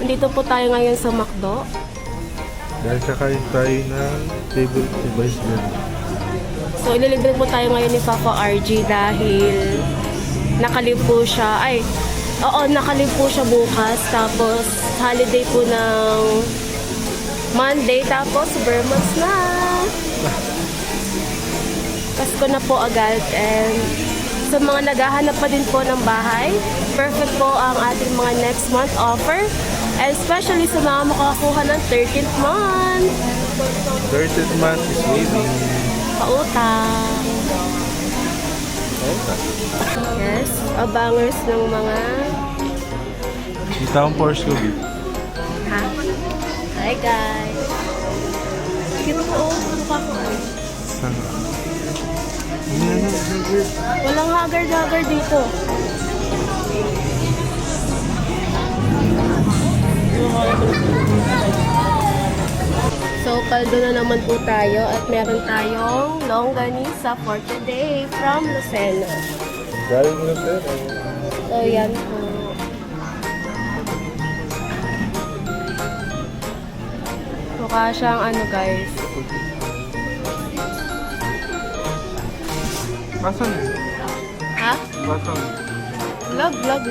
Nandito po tayo ngayon sa McDo. Dahil kakain tayo ng table device din. So, ililibre po tayo ngayon ni Papa RG dahil nakalib po siya. Nakalib po siya bukas. Tapos, holiday po ng Monday. Tapos, Vermonts na. Pasko na po agad. And sa mga naghahanap pa din po ng bahay, perfect po ang ating mga next month offer. And especially sa mga makakuha ng 13th month. 13th month is waiting. Pautang. Yes, abangers ng mga... Kita ang Porsche ko, Bit. Ha? Hi guys. Cute po, mukha ko. Walang haggard-haggard dito. So, paldo na naman po tayo at meron tayong longganisa for today from Lucena. Galing na sir. So, yan po. Mukha siyang guys. Asan? Ha? Asan? Vlog lang.